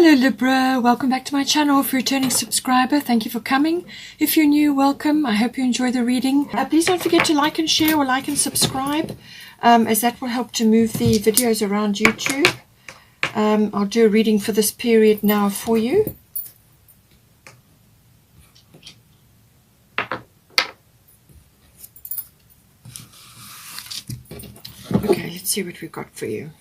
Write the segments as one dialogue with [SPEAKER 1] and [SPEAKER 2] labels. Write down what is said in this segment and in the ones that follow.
[SPEAKER 1] Hello Libra, welcome back to my channel. For returning subscriber, thank you for coming. If you're new, welcome. I hope you enjoy the reading. Please don't forget to like and share or like and subscribe, as that will help to move the videos around YouTube. I'll do a reading for this period now for you. Okay, let's see what we've got for you.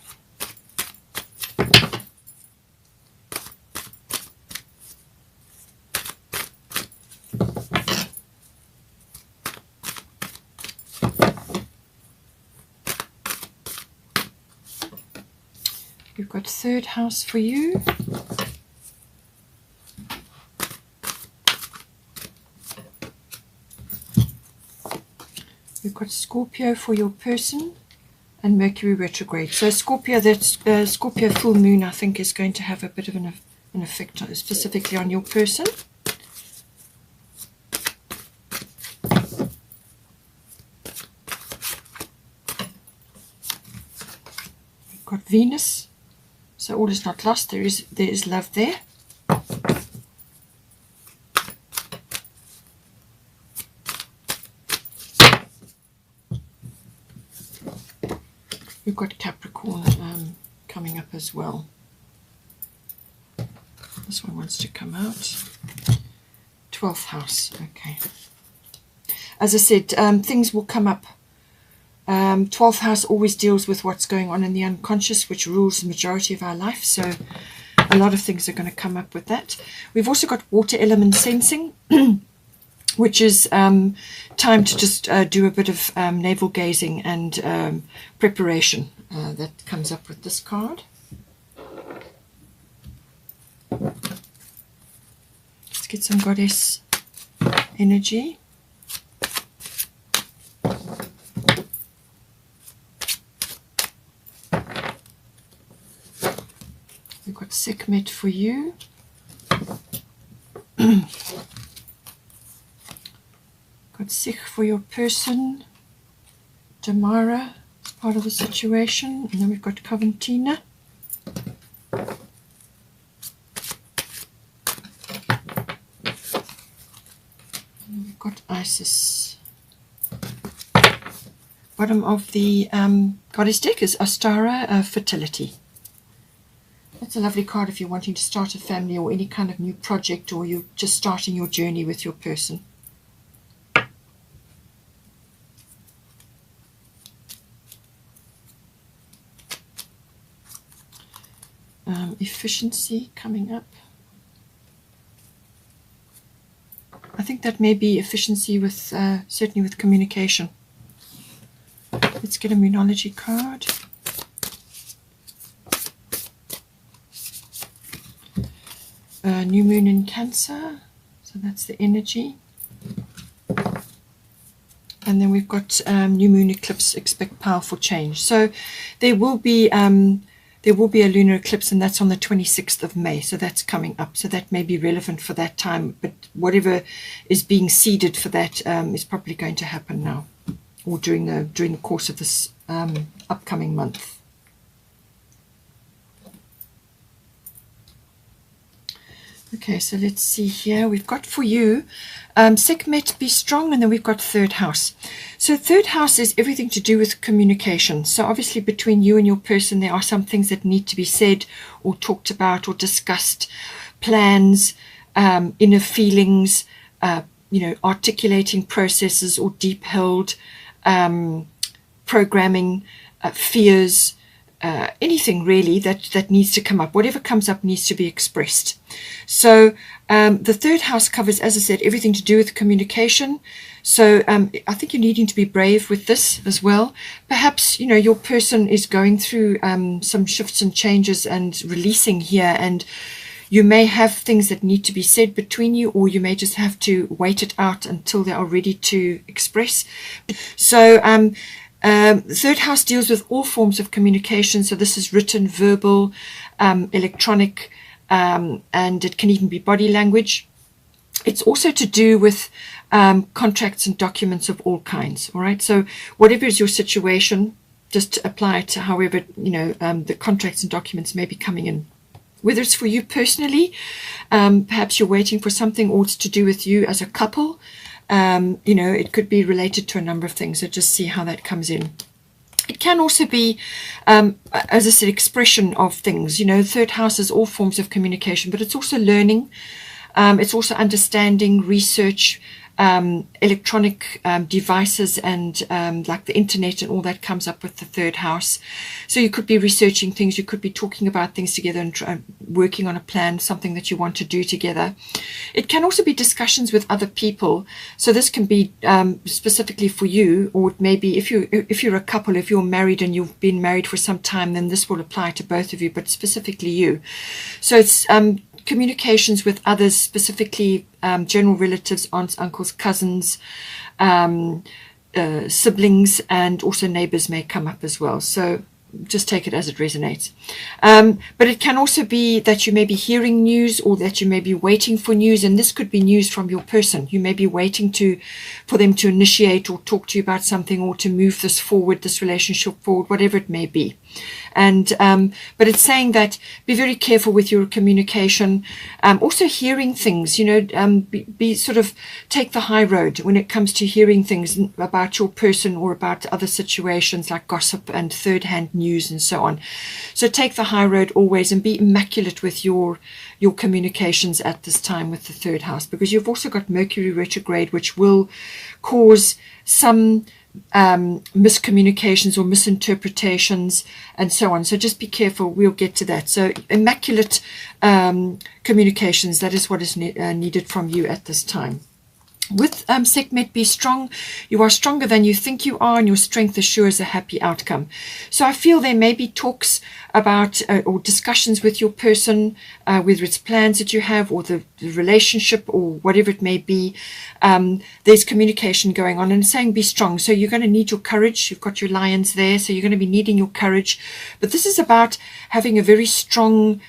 [SPEAKER 1] We've got third house for you. We've got Scorpio for your person and Mercury retrograde. So Scorpio, that's Scorpio full moon, I think, is going to have a bit of an effect specifically on your person. We've got Venus. So all is not lost, there is love there. We've got Capricorn coming up as well. This one wants to come out. 12th house, okay. As I said, things will come up. 12th house always deals with what's going on in the unconscious, which rules the majority of our life. So a lot of things are going to come up with that. We've also got water element sensing, which is time to just do a bit of navel gazing and preparation. That comes up with this card. Let's get some goddess energy. We've got Sekhmet for you. Got Sikh for your person. Damara is part of the situation. And then we've got Coventina. And then we've got Isis. Bottom of the goddess deck is Astara, fertility. That's a lovely card if you're wanting to start a family or any kind of new project, or you're just starting your journey with your person. Efficiency coming up. I think that may be efficiency with certainly with communication. Let's get a Moonology card. New moon in Cancer, so that's the energy. And then we've got new moon eclipse, expect powerful change. So there will be a lunar eclipse, and that's on the 26th of May. So that's coming up. So that may be relevant for that time. But whatever is being seeded for that is probably going to happen now, or during the course of this upcoming month. Okay, so let's see here. We've got for you Sekhmet, be strong, and then we've got third house. So third house is everything to do with communication. So obviously between you and your person, there are some things that need to be said or talked about or discussed, plans, inner feelings, articulating processes or deep held programming, fears, anything really that needs to come up. Whatever comes up needs to be expressed. So the third house covers, as I said, everything to do with communication. So I think you're needing to be brave with this as well. Perhaps your person is going through some shifts and changes and releasing here, and you may have things that need to be said between you, or you may just have to wait it out until they are ready to express. So the third house deals with all forms of communication. So this is written, verbal, electronic, and it can even be body language. It's also to do with contracts and documents of all kinds. All right. So whatever is your situation, just apply it to however, the contracts and documents may be coming in whether it's for you personally, perhaps you're waiting for something, or it's to do with you as a couple. You know, it could be related to a number of things, so just see how that comes in. It can also be, as I said, expression of things. You know, third house is all forms of communication, but it's also learning. It's also understanding, research, electronic devices, and like the internet and all that comes up with the third house. So you could be researching things, you could be talking about things together and working on a plan, something that you want to do together. It can also be discussions with other people. So this can be specifically for you, or it may be if you're a couple, if you're married and you've been married for some time, then this will apply to both of you, but specifically you. So it's communications with others, specifically general relatives, aunts, uncles, cousins, siblings, and also neighbors may come up as well. So just take it as it resonates. But it can also be that you may be hearing news, or that you may be waiting for news, and this could be news from your person. You may be waiting for them to initiate or talk to you about something, or to move this forward, this relationship forward, whatever it may be. And but it's saying that be very careful with your communication. Also hearing things, you know, be sort of take the high road when it comes to hearing things about your person or about other situations like gossip and third-hand news and so on. So take the high road always, and be immaculate with your communications at this time with the third house, because you've also got Mercury retrograde, which will cause some miscommunications or misinterpretations and so on. So just be careful. We'll get to that. So immaculate communications, that is what is needed from you at this time. With Sekhmet, be strong. You are stronger than you think you are, and your strength assures a happy outcome. So I feel there may be talks about or discussions with your person, whether it's plans that you have or the relationship or whatever it may be. There's communication going on, and saying be strong. So you're going to need your courage. You've got your lions there, so you're going to be needing your courage. But this is about having a very strong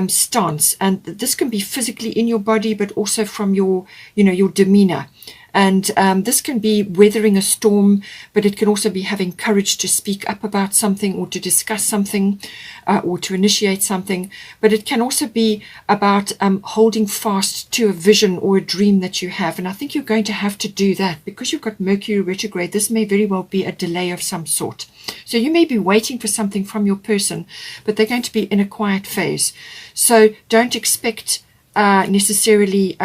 [SPEAKER 1] stance, and this can be physically in your body, but also from your, you know, your demeanor. And this can be weathering a storm, but it can also be having courage to speak up about something, or to discuss something, or to initiate something. But it can also be about holding fast to a vision or a dream that you have. And I think you're going to have to do that, because you've got Mercury retrograde. This may very well be a delay of some sort. So you may be waiting for something from your person, but they're going to be in a quiet phase. So don't expect necessarily,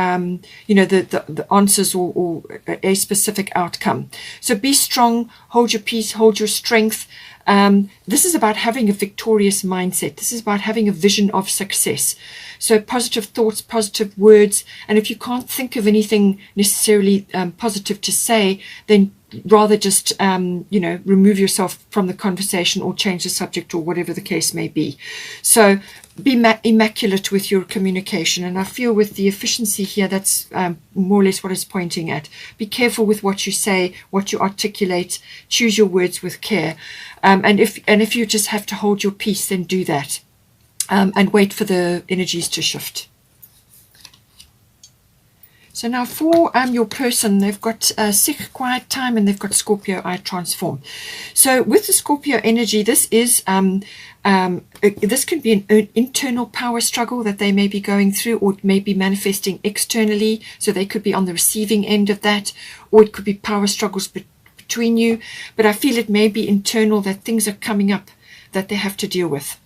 [SPEAKER 1] you know, the answers or a specific outcome. So be strong, hold your peace, hold your strength. This is about having a victorious mindset. This is about having a vision of success. So positive thoughts, positive words. And if you can't think of anything necessarily positive to say, then rather just, you know, remove yourself from the conversation, or change the subject, or whatever the case may be. So be immaculate with your communication. And I feel with the efficiency here, that's more or less what it's pointing at. Be careful with what you say, what you articulate. Choose your words with care. And if you just have to hold your peace, then do that. And wait for the energies to shift. So now for your person, they've got Sikh quiet time, and they've got Scorpio I transform. So with the Scorpio energy, this is this can be an internal power struggle that they may be going through, or it may be manifesting externally. So they could be on the receiving end of that, or it could be power struggles between you. But I feel it may be internal, that things are coming up that they have to deal with,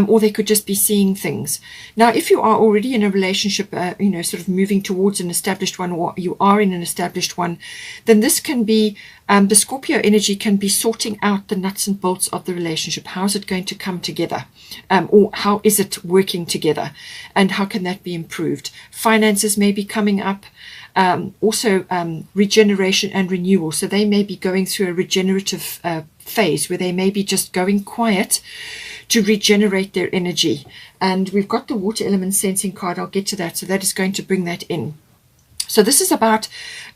[SPEAKER 1] or they could just be seeing things. Now, if you are already in a relationship, you know, sort of moving towards an established one, or you are in an established one, then this can be, the Scorpio energy can be sorting out the nuts and bolts of the relationship. How is it going to come together? Or how is it working together? And how can that be improved? Finances may be coming up. Also regeneration and renewal. So they may be going through a regenerative phase, where they may be just going quiet to regenerate their energy. And we've got the water element sensing card. I'll get to that. So that is going to bring that in. So this is about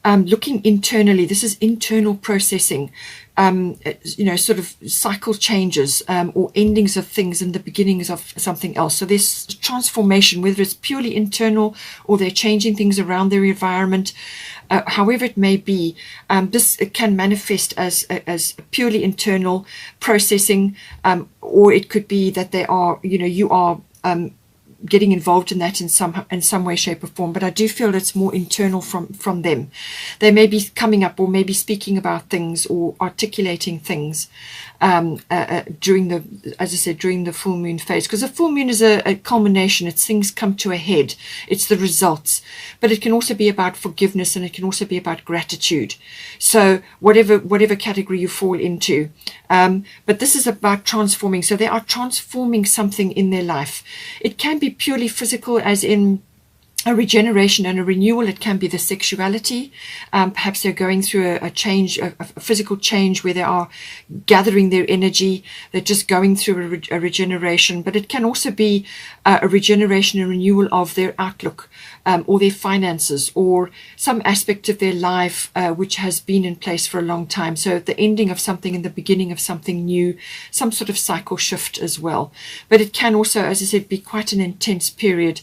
[SPEAKER 1] looking internally. This is internal processing, you know, sort of cycle changes, or endings of things and the beginnings of something else. So there's transformation, whether it's purely internal, or they're changing things around their environment. However it may be, this can manifest as purely internal processing, or it could be that they are, you know, you are getting involved in that in some way, shape, or form. But I do feel it's more internal from them. They may be coming up or maybe speaking about things or articulating things during the, as I said, during the full moon phase, because the full moon is a culmination. It's things come to a head. It's the results. But it can also be about forgiveness, and it can also be about gratitude. So whatever category you fall into. But this is about transforming. So they are transforming something in their life. It can be purely physical, as in a regeneration and a renewal. It can be the sexuality. Perhaps they're going through a change, a physical change where they are gathering their energy. They're just going through a regeneration. But it can also be a regeneration and renewal of their outlook, or their finances, or some aspect of their life which has been in place for a long time. So the ending of something and the beginning of something new, some sort of cycle shift as well. But it can also, as I said, be quite an intense period.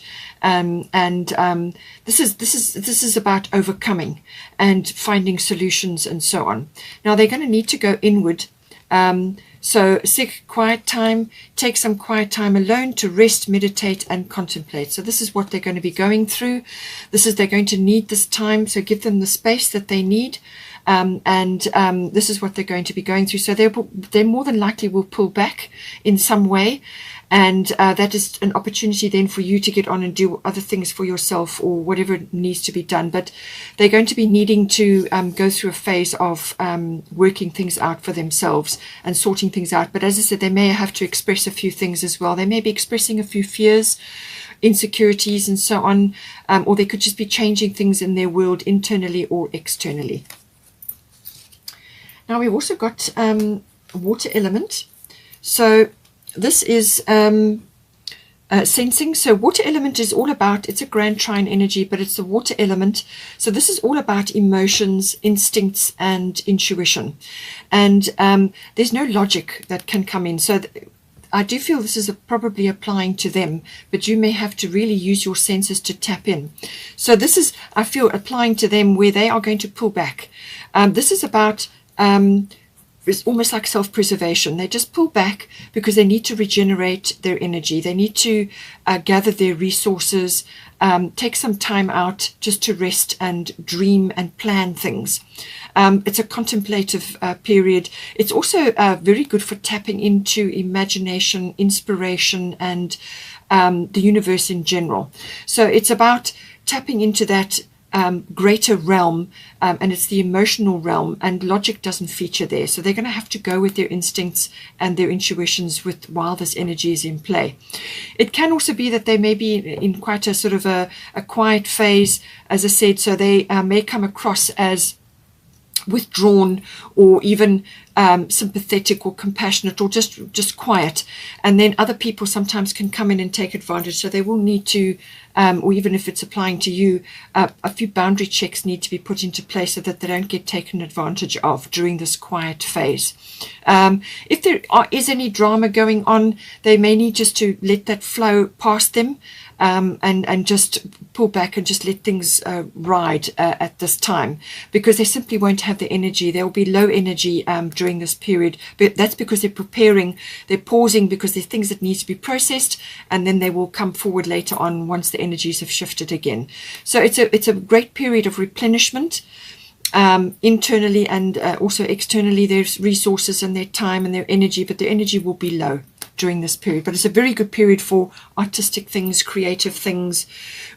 [SPEAKER 1] This is about overcoming and finding solutions and so on. Now they're going to need to go inward. So seek quiet time, take some quiet time alone to rest, meditate, and contemplate. So this is what they're going to be going through. They're going to need this time. So give them the space that they need. This is what they're going to be going through. So they more than likely will pull back in some way. And that is an opportunity then for you to get on and do other things for yourself or whatever needs to be done. But they're going to be needing to go through a phase of working things out for themselves and sorting things out. But as I said, they may have to express a few things as well. They may be expressing a few fears, insecurities, and so on. Or they could just be changing things in their world internally or externally. Now we've also got water element. So this is sensing. So water element is all about, it's a grand trine energy, but it's the water element. So this is all about emotions, instincts, and intuition. And there's no logic that can come in. So I do feel this is probably applying to them, but you may have to really use your senses to tap in. So this is, I feel, applying to them where they are going to pull back. This is about it's almost like self-preservation. They just pull back because they need to regenerate their energy. They need to gather their resources, take some time out just to rest and dream and plan things. It's a contemplative period. It's also very good for tapping into imagination, inspiration, and the universe in general. So it's about tapping into that greater realm, and it's the emotional realm, and logic doesn't feature there. So they're going to have to go with their instincts and their intuitions while this energy is in play. It can also be that they may be in quite a sort of a quiet phase, as I said, so they may come across as withdrawn or even sympathetic or compassionate or just quiet. And then other people sometimes can come in and take advantage. So they will need to, or even if it's applying to you, a few boundary checks need to be put into place so that they don't get taken advantage of during this quiet phase. If there is any drama going on, they may need just to let that flow past them. And just pull back and just let things ride at this time, because they simply won't have the energy. There will be low energy during this period, but that's because they're preparing, they're pausing because there's things that need to be processed, and then they will come forward later on once the energies have shifted again. So it's a great period of replenishment. Internally and also externally, there's resources and their time and their energy, but their energy will be low during this period. But it's a very good period for artistic things, creative things,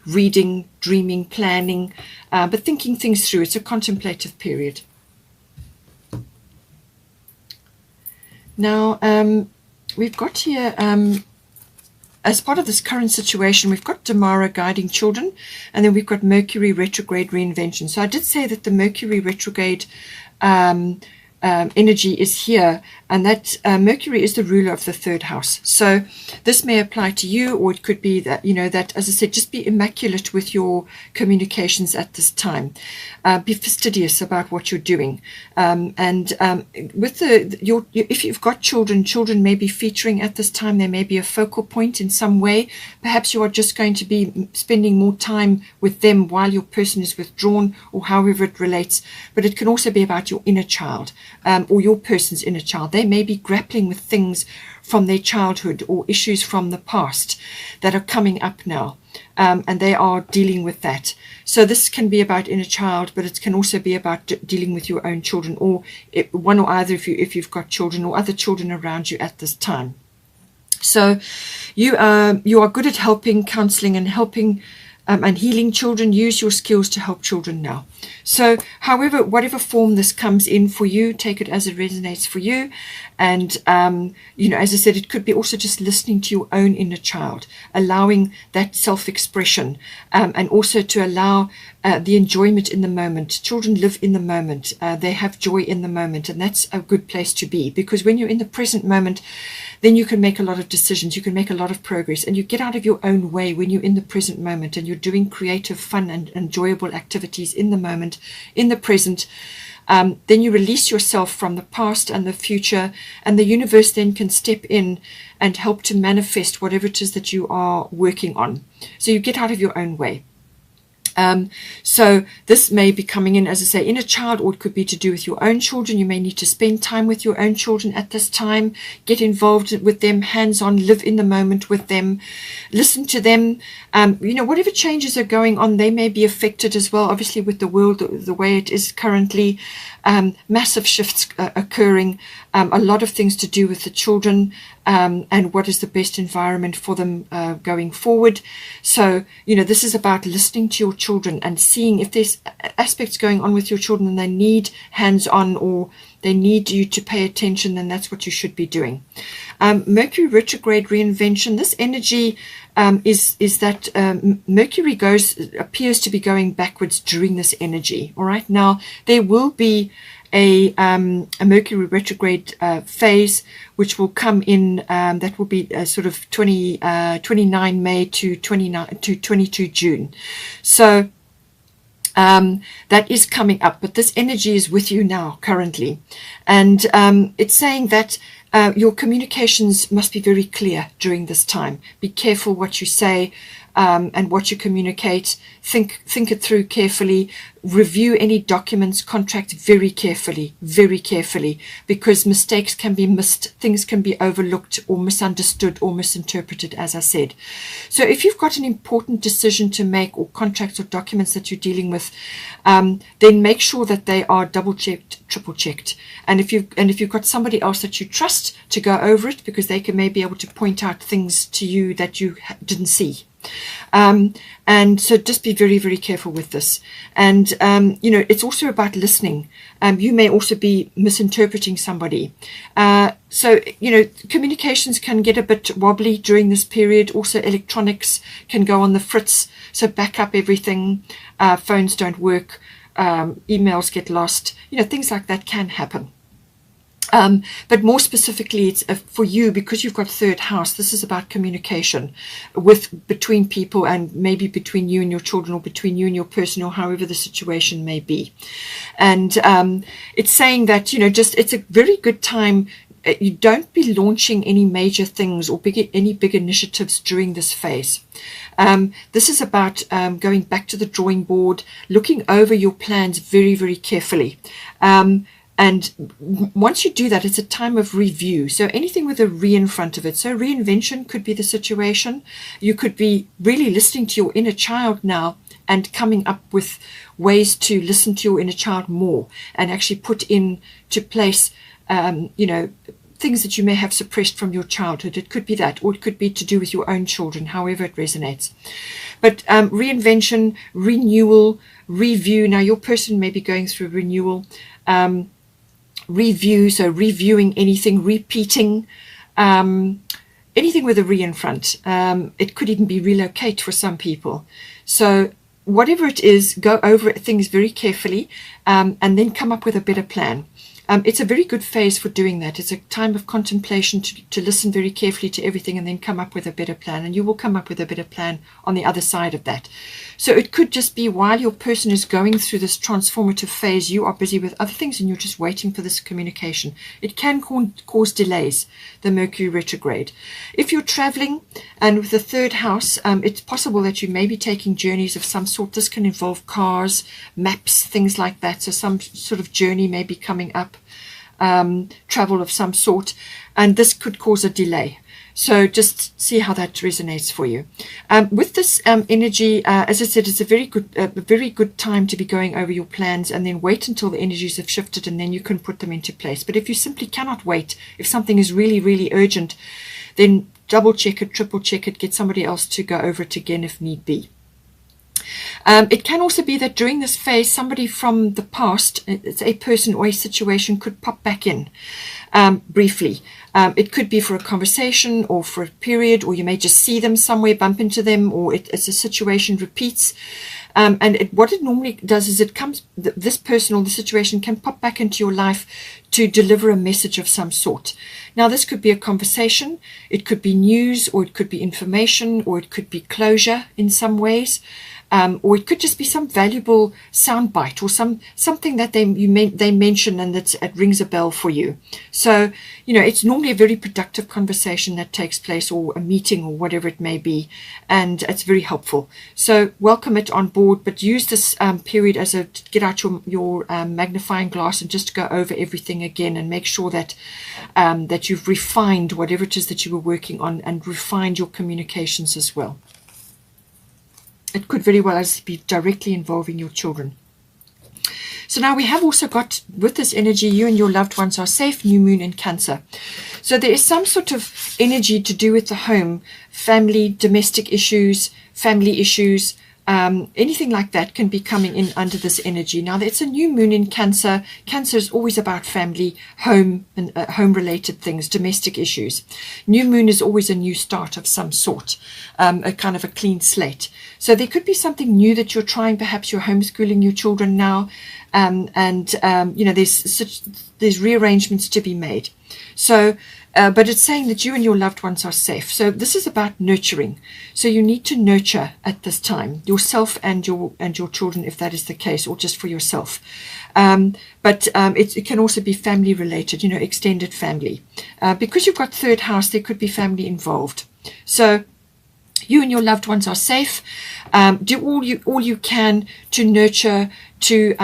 [SPEAKER 1] reading, dreaming, planning, but thinking things through. It's a contemplative period. Now, we've got here, as part of this current situation, we've got Damara guiding children, and then we've got Mercury retrograde reinvention. So I did say that the Mercury retrograde energy is here, and that Mercury is the ruler of the third house. So this may apply to you, or it could be that, that, as I said, just be immaculate with your communications at this time. Be fastidious about what you're doing. With if you've got children may be featuring at this time. There may be a focal point in some way. Perhaps you are just going to be spending more time with them while your person is withdrawn, or however it relates. But it can also be about your inner child. or your person's inner child. They may be grappling with things from their childhood or issues from the past that are coming up now, and they are dealing with that. So this can be about inner child, but it can also be about dealing with your own children, or one or either if you've got children or other children around you at this time. So you are good at helping, counseling, and helping and healing children. Use your skills to help children now. So however, whatever form this comes in for you, take it as it resonates for you. And, as I said, it could be also just listening to your own inner child, allowing that self-expression, and also to allow the enjoyment in the moment. Children live in the moment. They have joy in the moment, and that's a good place to be, because when you're in the present moment, then you can make a lot of decisions, you can make a lot of progress, and you get out of your own way when you're in the present moment and you're doing creative, fun, and enjoyable activities in the moment, in the present. Then you release yourself from the past and the future, and the universe then can step in and help to manifest whatever it is that you are working on. So you get out of your own way. So this may be coming in, as I say, inner child, or it could be to do with your own children. You may need to spend time with your own children at this time, get involved with them, hands-on, live in the moment with them, listen to them. Whatever changes are going on, they may be affected as well, obviously, with the world the way it is currently. Massive shifts occurring, a lot of things to do with the children, and what is the best environment for them going forward. So, this is about listening to your children and seeing if there's aspects going on with your children and they need hands-on, or they need you to pay attention, then that's what you should be doing. Mercury retrograde reinvention. This energy is that Mercury appears to be going backwards during this energy. All right, now there will be a Mercury retrograde phase which will come in, that will be sort of 29 May to 22 June. So that is coming up, but this energy is with you now currently, and it's saying that your communications must be very clear during this time. Be careful what you say and what you communicate. Think it through carefully. Review any documents, contracts very carefully, because mistakes can be missed, things can be overlooked or misunderstood or misinterpreted, as I said. So if you've got an important decision to make, or contracts or documents that you're dealing with, then make sure that they are double-checked, triple-checked. And if you've got somebody else that you trust to go over it, because they can maybe be able to point out things to you that you didn't see. And so just be very, very careful with this. And, it's also about listening. You may also be misinterpreting somebody. So, communications can get a bit wobbly during this period. Also, electronics can go on the fritz. So back up everything. Phones don't work. Emails get lost. Things like that can happen. But more specifically, it's for you, because you've got third house. This is about communication between people, and maybe between you and your children, or between you and your person, or however the situation may be. And it's saying that, it's a very good time. You don't be launching any major things or any big initiatives during this phase. This is about going back to the drawing board, looking over your plans very, very carefully. And once you do that, it's a time of review. So anything with a re in front of it. So reinvention could be the situation. You could be really listening to your inner child now and coming up with ways to listen to your inner child more, and actually put into place, things that you may have suppressed from your childhood. It could be that, or it could be to do with your own children, however it resonates. But reinvention, renewal, review. Now your person may be going through renewal. Review, so reviewing anything, repeating, anything with a re in front. It could even be relocate for some people. So whatever it is, go over things very carefully, and then come up with a better plan. It's a very good phase for doing that. It's a time of contemplation to listen very carefully to everything, and then come up with a better plan. And you will come up with a better plan on the other side of that. So it could just be while your person is going through this transformative phase, you are busy with other things and you're just waiting for this communication. It can cause delays, the Mercury retrograde. If you're traveling, and with the third house, it's possible that you may be taking journeys of some sort. This can involve cars, maps, things like that. So some sort of journey may be coming up. travel of some sort, and this could cause a delay. So just see how that resonates for you. With this energy, as I said, it's a very good time to be going over your plans, and then wait until the energies have shifted, and then you can put them into place. But if you simply cannot wait, if something is really, really urgent, then double check it, triple check it, get somebody else to go over it again if need be. It can also be that during this phase, somebody from the past, it's a person or a situation, could pop back in briefly. It could be for a conversation or for a period, or you may just see them somewhere, bump into them, or it's a situation repeats. What it normally does is this person or the situation can pop back into your life to deliver a message of some sort. Now, this could be a conversation, it could be news, or it could be information, or it could be closure in some ways. Or it could just be some valuable soundbite, or something that they mention and it rings a bell for you. So, it's normally a very productive conversation that takes place, or a meeting, or whatever it may be, and it's very helpful. So welcome it on board, but use this period as to get out your magnifying glass and just go over everything again, and make sure that that you've refined whatever it is that you were working on, and refined your communications as well. It could very well be directly involving your children. So now we have also got, with this energy, you and your loved ones are safe, new moon in Cancer. So there is some sort of energy to do with the home, family, domestic issues, family issues, anything like that can be coming in under this energy. Now, it's a new moon in Cancer. Cancer is always about family, home, and home-related things, domestic issues. New moon is always a new start of some sort, a kind of a clean slate. So there could be something new that you're trying. Perhaps you're homeschooling your children now, there's rearrangements to be made. So, but it's saying that you and your loved ones are safe. So this is about nurturing. So you need to nurture at this time yourself and your children, if that is the case, or just for yourself. But it can also be family related, extended family. Because you've got third house, there could be family involved. So you and your loved ones are safe. Do all you can to nurture, to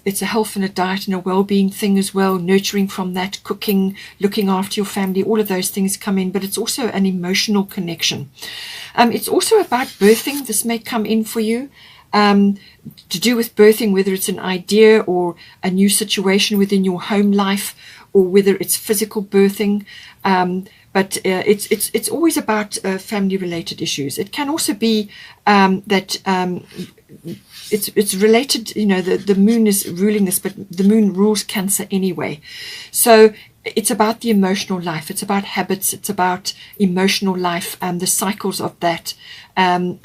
[SPEAKER 1] it's a health and a diet and a well-being thing as well, nurturing from that, cooking, looking after your family, all of those things come in. But it's also an emotional connection. It's also about birthing. This may come in for you, to do with birthing, whether it's an idea or a new situation within your home life, or whether it's physical birthing. But it's always about family related issues. It can also be that it's related, the moon is ruling this, but the moon rules Cancer anyway. So it's about the emotional life. It's about habits. It's about emotional life and the cycles of that. And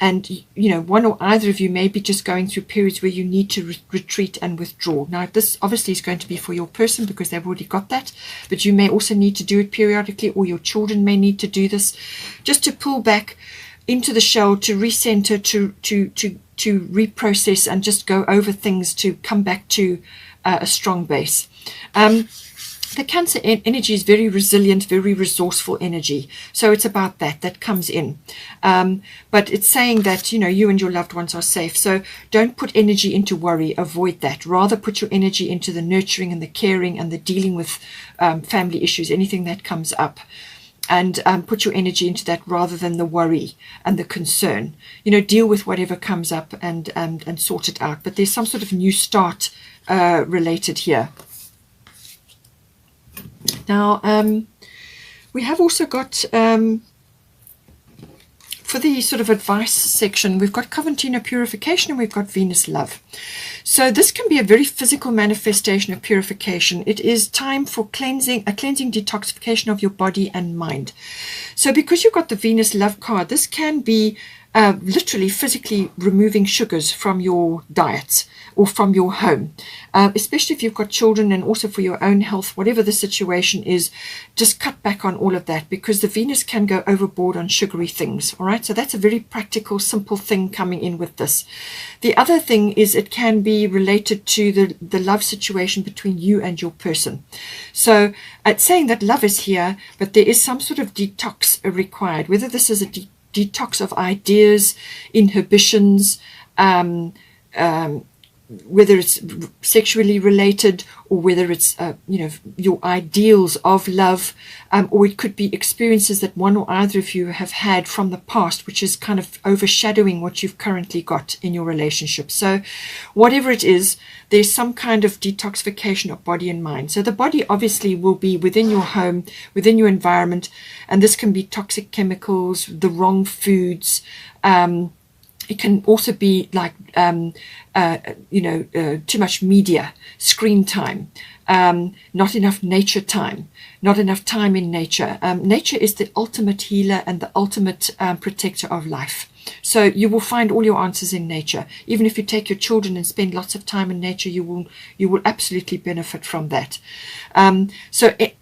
[SPEAKER 1] one or either of you may be just going through periods where you need to retreat and withdraw. Now, this obviously is going to be for your person because they've already got that, but you may also need to do it periodically, or your children may need to do this, just to pull back into the shell, to recenter, to reprocess, and just go over things, to come back to a strong base. The Cancer energy is very resilient, very resourceful energy. So it's about that comes in. But it's saying that, you and your loved ones are safe. So don't put energy into worry. Avoid that. Rather put your energy into the nurturing and the caring and the dealing with family issues, anything that comes up. And put your energy into that rather than the worry and the concern. Deal with whatever comes up and sort it out. But there's some sort of new start related here. Now, we have also got, for the sort of advice section, we've got Coventina purification and we've got Venus love. So this can be a very physical manifestation of purification. It is time for a cleansing detoxification of your body and mind. So because you've got the Venus love card, this can be literally physically removing sugars from your diets or from your home, especially if you've got children, and also for your own health, whatever the situation is, just cut back on all of that, because the Venus can go overboard on sugary things. All right, so that's a very practical, simple thing coming in with this. The other thing is it can be related to the love situation between you and your person. So it's saying that love is here, but there is some sort of detox required, whether this is a detox of ideas, inhibitions, whether it's sexually related, or whether it's your ideals of love, or it could be experiences that one or either of you have had from the past, which is kind of overshadowing what you've currently got in your relationship. So whatever it is, there's some kind of detoxification of body and mind. So the body obviously will be within your home, within your environment, and this can be toxic chemicals, the wrong foods. It can also be like, too much media, screen time, not enough nature time, not enough time in nature. Nature is the ultimate healer and the ultimate protector of life. So you will find all your answers in nature. Even if you take your children and spend lots of time in nature, you will absolutely benefit from that.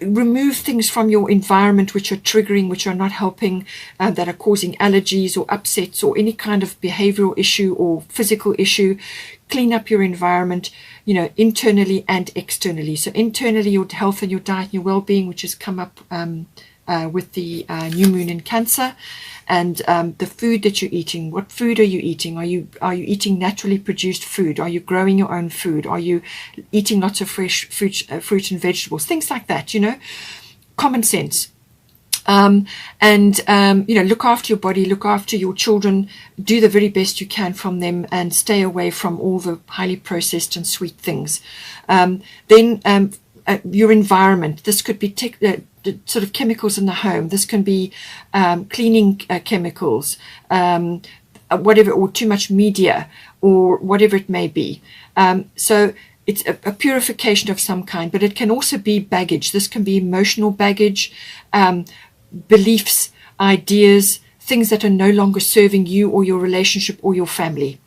[SPEAKER 1] Remove things from your environment which are triggering, which are not helping, that are causing allergies or upsets or any kind of behavioral issue or physical issue. Clean up your environment, internally and externally. So internally, your health and your diet and your well-being, which has come up with the new moon in Cancer. And the food that you're eating. What food are you eating? Are you eating naturally produced food? Are you growing your own food? Are you eating lots of fresh fruit and vegetables? Things like that, common sense. Look after your body, look after your children, do the very best you can from them, and stay away from all the highly processed and sweet things. Your environment. This could be sort of chemicals in the home. This can be cleaning chemicals, whatever, or too much media, or whatever it may be. So it's a purification of some kind, but it can also be baggage. This can be emotional baggage, beliefs, ideas, things that are no longer serving you or your relationship or your family.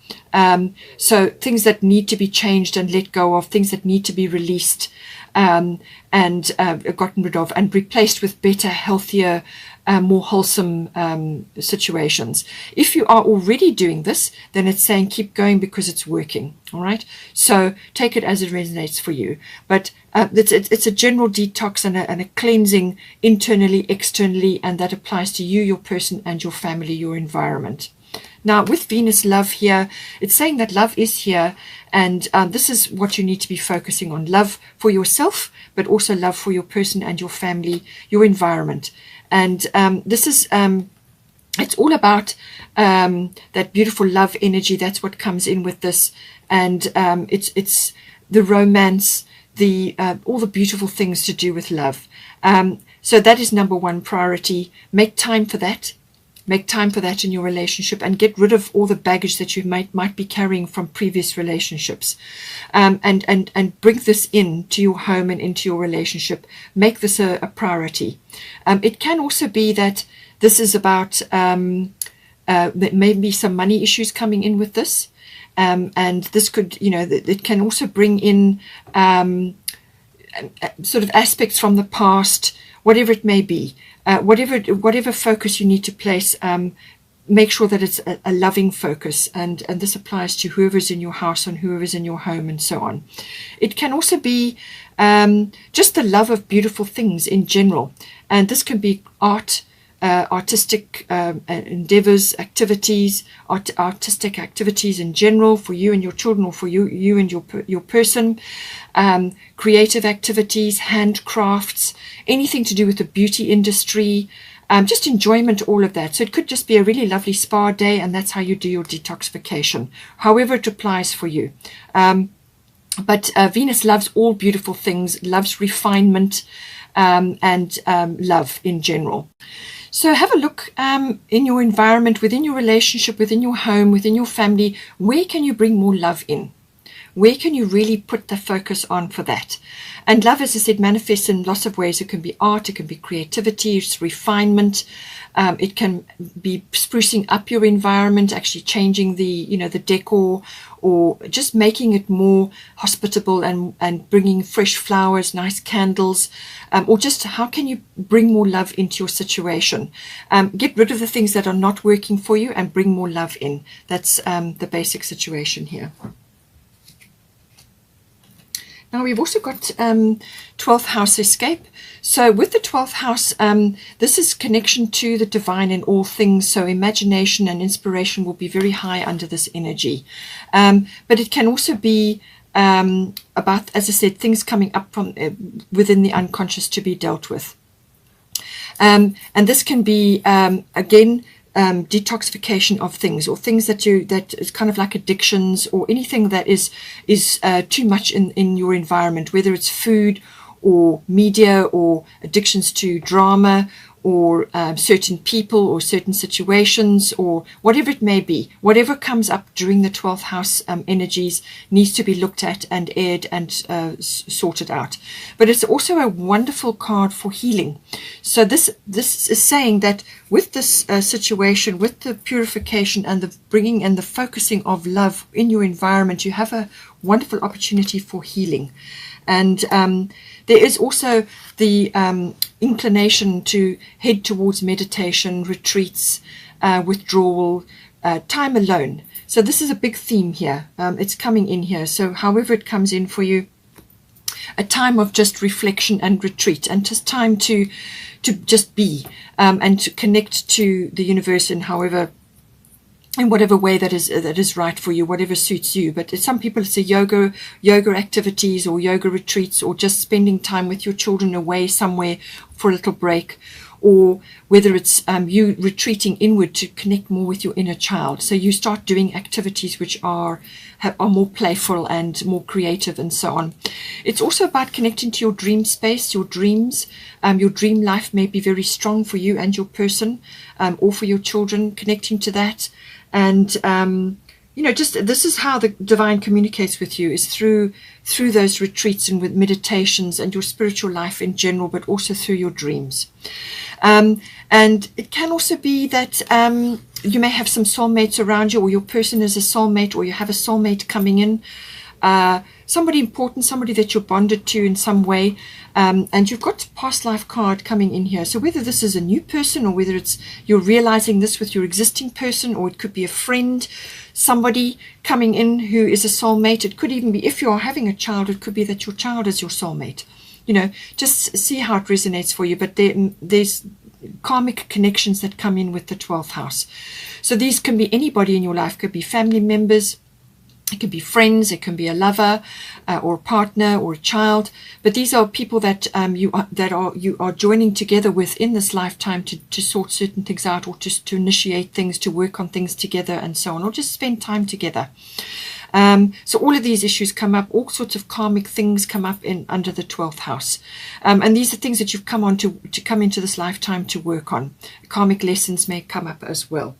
[SPEAKER 1] So things that need to be changed and let go of, things that need to be released, and gotten rid of and replaced with better, healthier, more wholesome situations. If you are already doing this, then it's saying keep going because it's working. All right. So take it as it resonates for you. But it's a general detox and a cleansing internally, externally, and that applies to you, your person, and your family, your environment. Now, with Venus Love here, it's saying that love is here, and this is what you need to be focusing on. Love for yourself, but also love for your person and your family, your environment. And this is, it's all about that beautiful love energy. That's what comes in with this. And it's the romance, all the beautiful things to do with love. So that is number one priority. Make time for that. Make time for that in your relationship, and get rid of all the baggage that you might be carrying from previous relationships, and bring this into your home and into your relationship. Make this a priority. It can also be that this is about maybe some money issues coming in with this, and this could, it can also bring in sort of aspects from the past, whatever it may be. Whatever focus you need to place, make sure that it's a loving focus, and this applies to whoever's in your house and whoever's in your home and so on. It can also be just the love of beautiful things in general, and this can be art, artistic endeavors, activities, artistic activities in general for you and your children, or for you and your person, creative activities, handcrafts, anything to do with the beauty industry, just enjoyment, all of that. So it could just be a really lovely spa day, and that's how you do your detoxification, however it applies for you. But Venus loves all beautiful things, loves refinement, and love in general. So have a look in your environment, within your relationship, within your home, within your family. Where can you bring more love in? Where can you really put the focus on for that? And love, as I said, manifests in lots of ways. It can be art, it can be creativity, it's refinement. It can be sprucing up your environment, actually changing the decor, or just making it more hospitable and bringing fresh flowers, nice candles, or just how can you bring more love into your situation? Get rid of the things that are not working for you and bring more love in. That's the basic situation here. Now we've also got 12th house escape. So with the 12th house, this is connection to the divine in all things. So imagination and inspiration will be very high under this energy. But it can also be about, as I said, things coming up from within the unconscious to be dealt with. And this can be, again, detoxification of things, or things that is kind of like addictions, or anything that is too much in your environment, whether it's food or media, or addictions to drama, or certain people or certain situations, or whatever it may be. Whatever comes up during the 12th house energies needs to be looked at and aired and sorted out. But it's also a wonderful card for healing. So this is saying that with this situation, with the purification and the bringing and the focusing of love in your environment, you have a wonderful opportunity for healing. And there is also the inclination to head towards meditation, retreats, withdrawal, time alone. So this is a big theme here. It's coming in here. So however it comes in for you, a time of just reflection and retreat, and just time to just be, and to connect to the universe in whatever way that is right for you, whatever suits you. But some people, it's a yoga activities, or yoga retreats, or just spending time with your children away somewhere for a little break, or whether it's you retreating inward to connect more with your inner child. So you start doing activities which are more playful and more creative, and so on. It's also about connecting to your dream space, your dreams. Your dream life may be very strong for you and your person, or for your children, connecting to that. And just this is how the divine communicates with you, is through those retreats and with meditations and your spiritual life in general, but also through your dreams. And it can also be that you may have some soulmates around you, or your person is a soulmate, or you have a soulmate coming in, somebody important, somebody that you're bonded to in some way. And you've got past life card coming in here. So whether this is a new person, or whether it's you're realizing this with your existing person, or it could be a friend, somebody coming in who is a soulmate. It could even be, if you are having a child, it could be that your child is your soulmate. Just see how it resonates for you. But there's karmic connections that come in with the 12th house. So these can be anybody in your life. Could be family members, it could be friends, it can be a lover, or a partner, or a child. But these are people that you are joining together with in this lifetime to sort certain things out, or just to initiate things, to work on things together, and so on, or just spend time together. So all of these issues come up, all sorts of karmic things come up under the 12th house. And these are things that you've come on to come into this lifetime to work on. Karmic lessons may come up as well.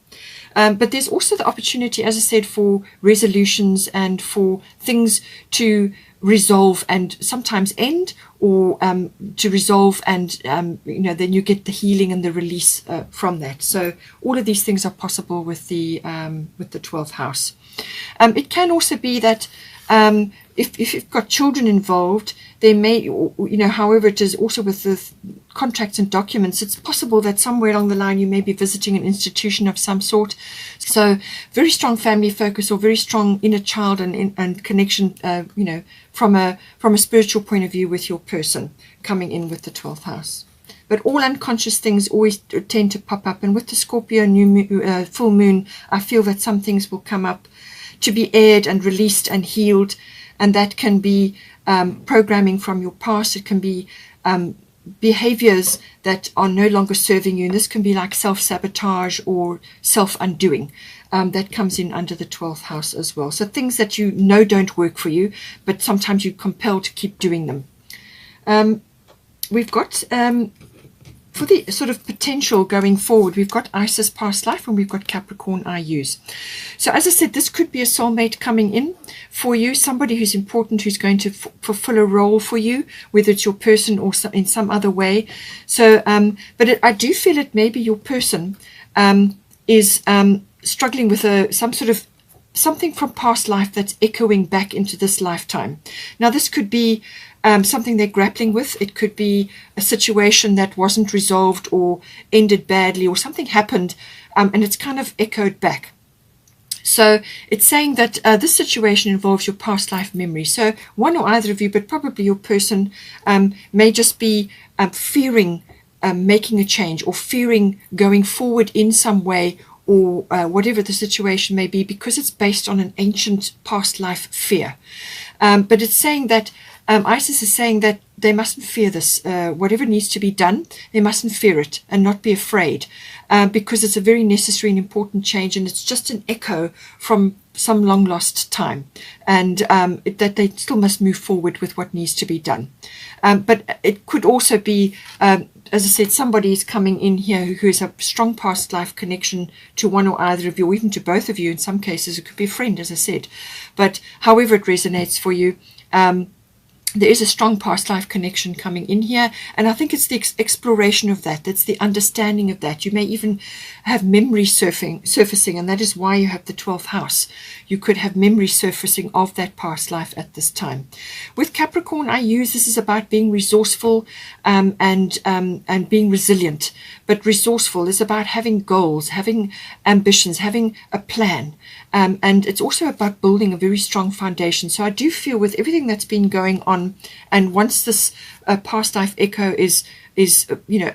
[SPEAKER 1] But there's also the opportunity, as I said, for resolutions and for things to resolve and sometimes end, or to resolve, and then you get the healing and the release from that. So all of these things are possible with the 12th house. It can also be that if you've got children involved, there may, however it is also with the contracts and documents, it's possible that somewhere along the line you may be visiting an institution of some sort. So very strong family focus, or very strong inner child and connection, from a spiritual point of view with your person coming in with the 12th house. But all unconscious things always tend to pop up. And with the Scorpio full moon, I feel that some things will come up to be aired and released and healed. And that can be programming from your past. It can be behaviors that are no longer serving you. And this can be like self-sabotage or self-undoing. That comes in under the 12th house as well. So things that don't work for you, but sometimes you're compelled to keep doing them. We've got, for the sort of potential going forward, we've got Isis past life, and we've got Capricorn IUs. So as I said, this could be a soulmate coming in for you, somebody who's important, who's going to fulfill a role for you, whether it's your person or in some other way. So, I do feel it may be your person is struggling with some sort of something from past life that's echoing back into this lifetime. Now, this could be something they're grappling with. It could be a situation that wasn't resolved or ended badly, or something happened, and it's kind of echoed back. So it's saying that this situation involves your past life memory. So one or either of you, but probably your person, may just be fearing making a change, or fearing going forward in some way, or whatever the situation may be, because it's based on an ancient past life fear. But it's saying that Isis is saying that they mustn't fear this. Whatever needs to be done, they mustn't fear it and not be afraid, because it's a very necessary and important change, and it's just an echo from some long lost time, and that they still must move forward with what needs to be done. But it could also be, as I said, somebody is coming in here who has a strong past life connection to one or either of you, or even to both of you. In some cases, it could be a friend, as I said. But however it resonates for you, there is a strong past life connection coming in here, and I think it's the exploration of that. That's the understanding of that. You may even have memory surfacing, and that is why you have the 12th house. You could have memory surfacing of that past life at this time. With Capricorn, this is about being resourceful and being resilient. But resourceful is about having goals, having ambitions, having a plan. And it's also about building a very strong foundation. So I do feel with everything that's been going on, and once this past life echo is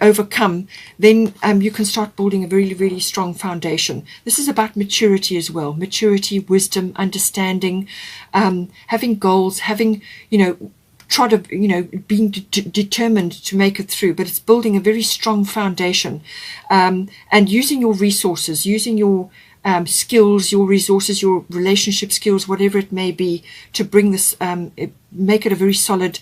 [SPEAKER 1] overcome, then you can start building a really, really strong foundation. This is about maturity as well. Maturity, wisdom, understanding, having goals, having, being determined to make it through. But it's building a very strong foundation, and using your resources, using your skills, your resources, your relationship skills, whatever it may be, to bring this, make it a very solid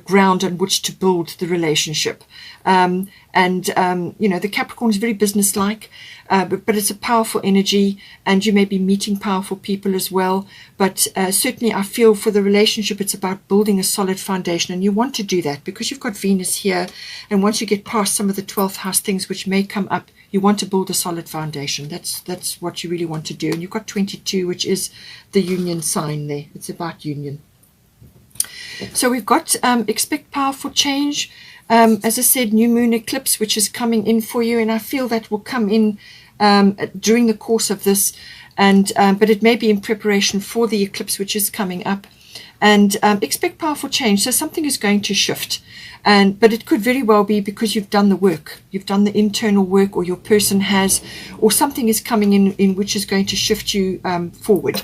[SPEAKER 1] ground on which to build the relationship. The Capricorn is very businesslike, but it's a powerful energy, and you may be meeting powerful people as well. But certainly I feel for the relationship, it's about building a solid foundation, and you want to do that because you've got Venus here, and once you get past some of the 12th house things which may come up, you want to build a solid foundation. That's what you really want to do. And you've got 22, which is the union sign there. It's about union. So we've got expect powerful change. As I said, new moon eclipse, which is coming in for you, and I feel that will come in during the course of this, and but it may be in preparation for the eclipse which is coming up. And expect powerful change. So something is going to shift, but it could very well be because you've done the work, you've done the internal work, or your person has, or something is coming in which is going to shift you forward.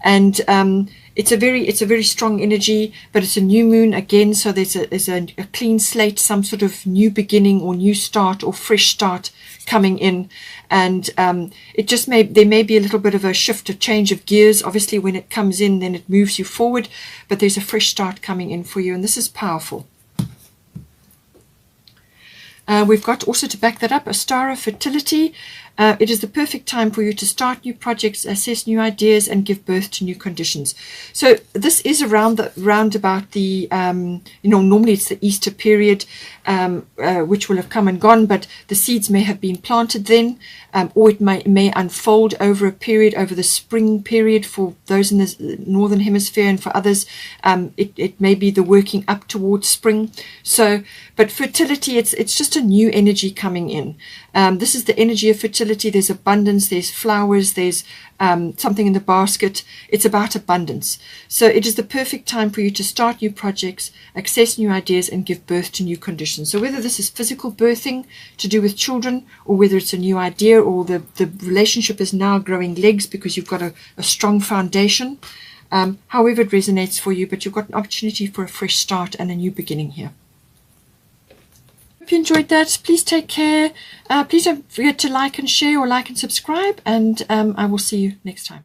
[SPEAKER 1] And it's a very strong energy, but it's a new moon again, so there's a clean slate, some sort of new beginning or new start or fresh start coming in. And it just there may be a little bit of a shift, a change of gears. Obviously when it comes in, then it moves you forward, but there's a fresh start coming in for you, and this is powerful. We've got also, to back that up, a star of fertility. It is the perfect time for you to start new projects, assess new ideas, and give birth to new conditions. So this is around about the, normally it's the Easter period, which will have come and gone, but the seeds may have been planted then, or it may unfold over a period, over the spring period for those in the northern hemisphere, and for others it may be the working up towards spring. So, but fertility, it's just a new energy coming in. This is the energy of fertility. There's abundance, there's flowers, there's something in the basket. It's about abundance. So it is the perfect time for you to start new projects, access new ideas, and give birth to new conditions. So whether this is physical birthing to do with children, or whether it's a new idea, or the relationship is now growing legs because you've got a strong foundation, however it resonates for you, but you've got an opportunity for a fresh start and a new beginning here. If you enjoyed that, please take care. Please don't forget to like and share, or like and subscribe, and I will see you next time.